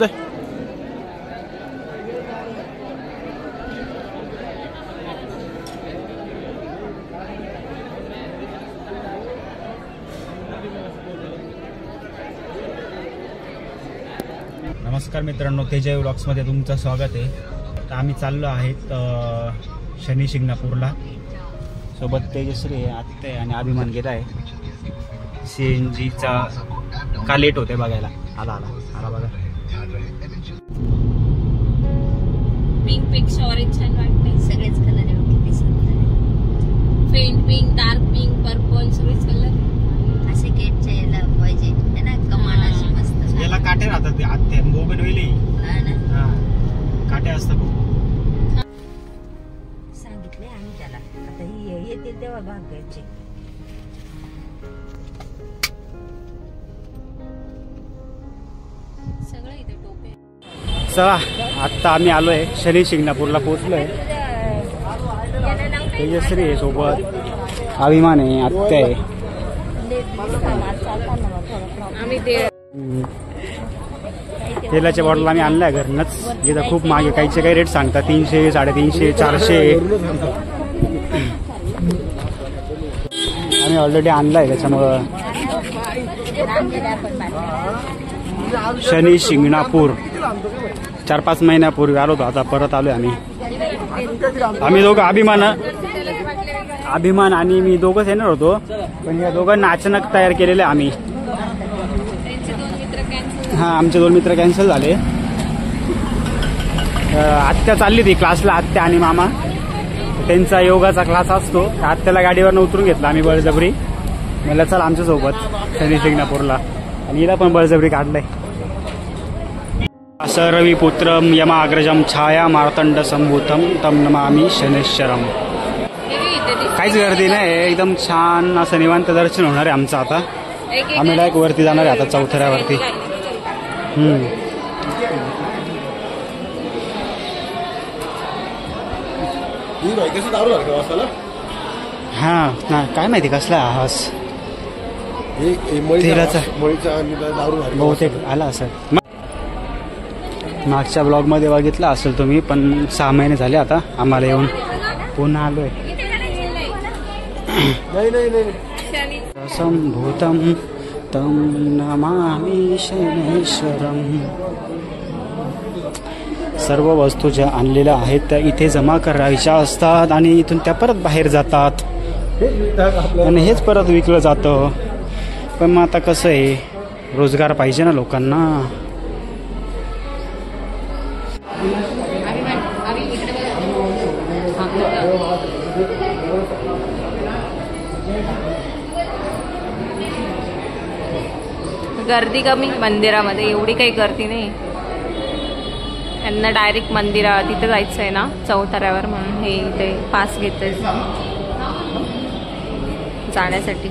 नमस्कार मित्रांनो, तेजय व्लॉग्समध्ये तुमचं स्वागत आहे। तर आम्ही चाललो आहेत शनी शिंगणापूरला। सोबत तेजश्री आहे, आत्या आहे आणि अभिमान गेला आहे। सीएनजीचा का लेट होते बघायला। आला बघा। पिंक पेक्षा ऑरेंज छान वाटते। सगळेच कलर आहे, किती सुंदर आहे। Faint pink, dark pink, purple सगळेच कलर असे गेटच्या याला पाहिजे है ना। कमान अशी मस्त याला काटे राहतात ते आत्या बोगनवेली। हां ना, हां काटे असतात। सांगितले आम्ही त्याला, आता ही येते तेव्हा भाग घ्यायचे। सगळं इथे टोपे। चला आता आम्ही आलोय शनी शिंगणापूरला पोहोचलोय। तेजश्री आहे सोबत, अभिमान आहे, आत्या आहे। आम्ही तेलाच्या बॉटल आम्ही आणल्या घरनच। इथं खूप मागे काहीचे काही रेट सांगतात, 300, 350, 400। आम्ही ऑलरेडी आणलाय त्याच्यामुळं। शनी शिंगणापूर 4-5 महिन्यापूर्वी आलो होतो, आता परत आलोय आम्ही दोघं अभिमान आणि मी दोघंच येणार होतो, पण या दोघांना अचानक तयार केलेले आम्ही। हां आमचे 2 मित्र कॅन्सल झाले। आत्या चालली ती क्लासला, आत्या आणि मामा। त्यांचा योगाचा क्लास असतो। आत्याला गाडीवरनं उतरून घेतला आम्ही बळजबरी। मला चल आमच्यासोबत शनी शिंगणापूरला, आणि हिला पण बळजबरी काढलंय। रविपुत्रम यमाग्रजम छाया मार्तंड संभूतम तम नमामि शनैश्वरम। काहीच गर्दी नाही, एकदम छान असं निवांत दर्शन होणार आहे आमचं। आता आम्ही डायरेक्ट वरती जाणार आहे, आता चौथऱ्यावरती। हा ना, काय माहिती कसला आवाज तेलाचा बहुतेक आला असेल। मागच्या ब्लॉग मध्ये बघितलं असेल तुम्ही, पण 6 महिने झाले आता आम्हाला येऊन, पुन्हा आलोय। संभूतम तम नमामि शनैश्वरम। सर्व वस्तू ज्या आणलेल्या आहेत त्या इथे जमा करायच्या असतात, आणि इथून त्या परत बाहेर जातात, आणि हेच परत विकलं जातं। पण मग आता कसं आहे, रोजगार पाहिजे ना लोकांना। गर्दी कमी मंदिरामध्ये, एवढी काही गर्दी नाही। त्यांना डायरेक्ट मंदिरा तिथे जायचं आहे ना, चौथऱ्यावर, म्हणून हे इथे पास घेते जाण्यासाठी।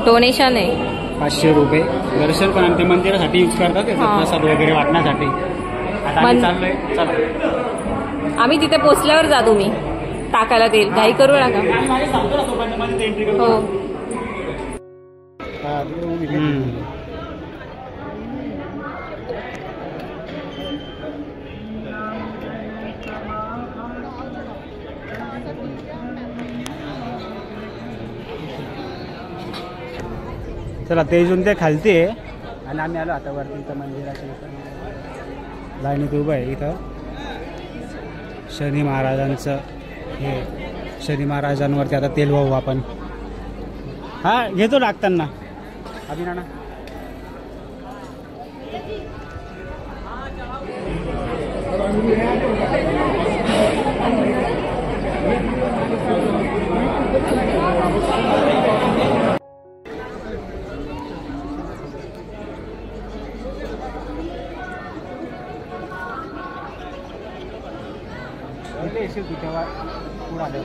डोनेशन आहे 500 रुपये दर्शन, पण आमच्या मंदिरासाठी यूज करतात, प्रसाद वगैरे वाटण्यासाठी। आता आम्ही चाललोय, चला आम्ही तिथे पोचल्यावर जा, तुम्ही टाकायला देईल, घाई करू नका। हो चला, तेजून ते खालती आहे, आणि आम्ही आलो आता वरती। इथं मंदिराच्या इथं लाईनीत उभं आहे। इथं शनी महाराजांचं हे, शनी महाराजांवरती आता तेल वाहू आपण। हा घेतो टाकताना अभिनाना। तेव्हा पुढे आलं।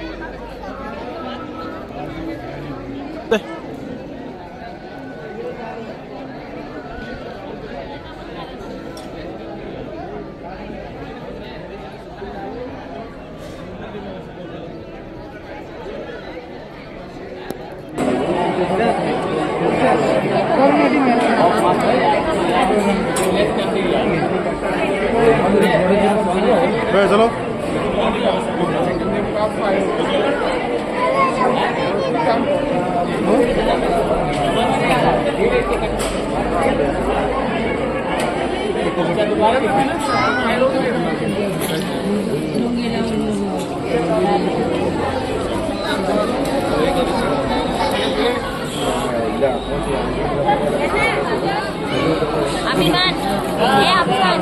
चलो अभिमान हे अभिमान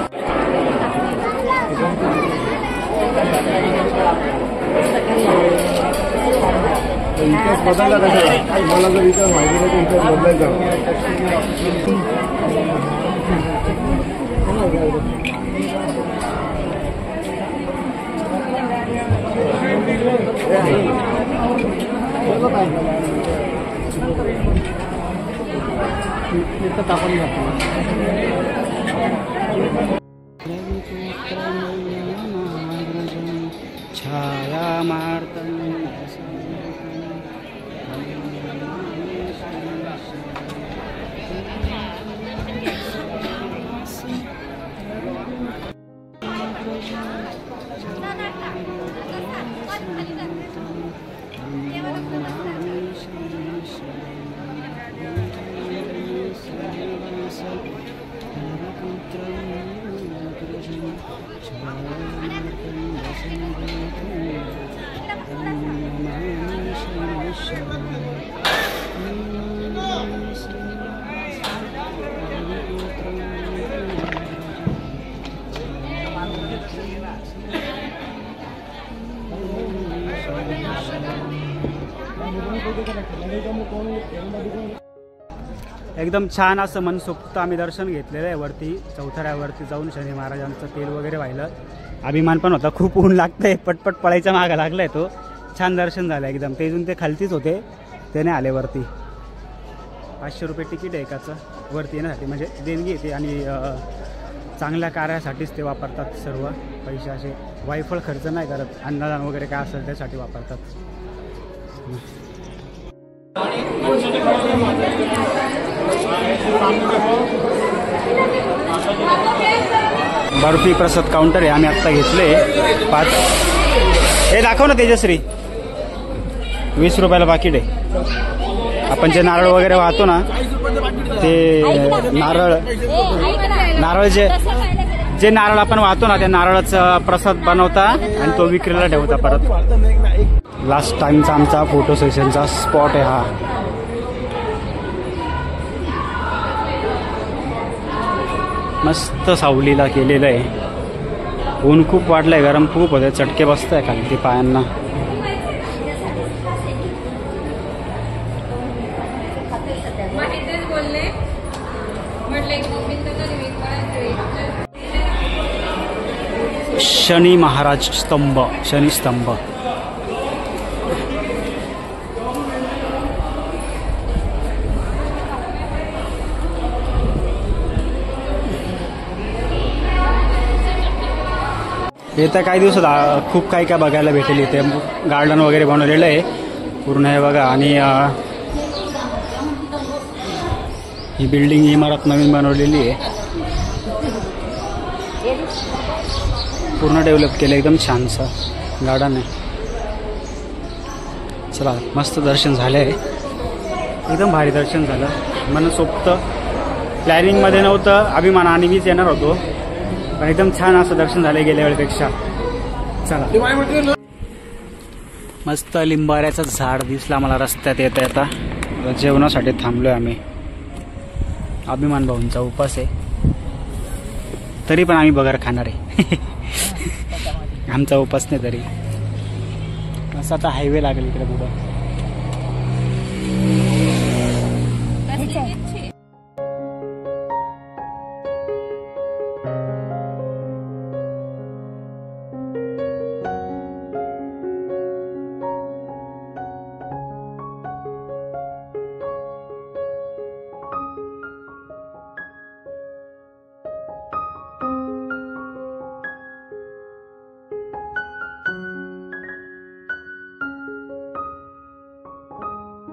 इतिहास बदलला कसा मला जर इतिहास माहिती नाही इतिहास बदलायचा टाकून छाया मार्तन एकदम छान असं मनसोक्त आम्ही दर्शन घेतलेलं आहे. वरती चौथऱ्यावरती जाऊन शनी महाराजांचं तेल वगैरे वाहिलं. अभिमान पण होता, खूप ऊन लागतंय, पटपट पळायचा मागा लागलाय तो. छान दर्शन झालं एकदम. तेजून ते खालतीच होते, ते नाही आले वरती. 500 रुपये तिकीट आहे एकाचं वरती येण्यासाठी, म्हणजे देणगी येते आणि चांगल्या कार्यासाठीच ते वापरतात सर्व पैसे. असे वायफळ खर्च नाही करत, अन्नदान वगैरे काय असेल त्यासाठी वापरतात. बर्फी प्रसाद काउंटर आहे, आम्ही आत्ता घेतले 5. हे दाखव ना तेजश्री. 20 रुपयाला पाकिट आहे. आपण जे नारळ वगैरे वाहतो ना, ते नारळ जे नारळ आपण वाहतो ना, त्या नारळाचा प्रसाद बनवता आणि तो विक्रीला ठेवता परत. लास्ट टाइमचा आमचा फोटो सेशनचा स्पॉट आहे हा. मस्त सावलीला केलेलं आहे. ऊन खूप वाढलंय, गरम खूप होते, चटके बसताय खाली ते पायांना. शनी महाराज स्तंभ, शनी स्तंभ. येत्या काही दिवसात खूप काही काय बघायला भेटेल. इथे गार्डन वगैरे बनवलेलं आहे पूर्ण हे बघा. आणि ही बिल्डिंग इमारत नवीन बनवलेली आहे, पूर्ण डेव्हलप केलं, एकदम छानसं गार्डन आहे. चला मस्त दर्शन झालं आहे, एकदम भारी दर्शन झालं. मनसोक्त. प्लॅनिंगमध्ये नव्हतं, अभिमान आणि मीच येणार होतो, पण एकदम छान असं दर्शन झालं गेल्या वेळेपेक्षा. चला मस्त लिंबाऱ्याचं झाड दिसलं आम्हाला रस्त्यात येता येता. जेवणासाठी थांबलोय आम्ही. अभिमान भाऊंचा उपास आहे, तरी पण आम्ही बगर खाणार आहे. आमचा उपास नाही तरी. असं आता हायवे लागेल इकडे पुढं.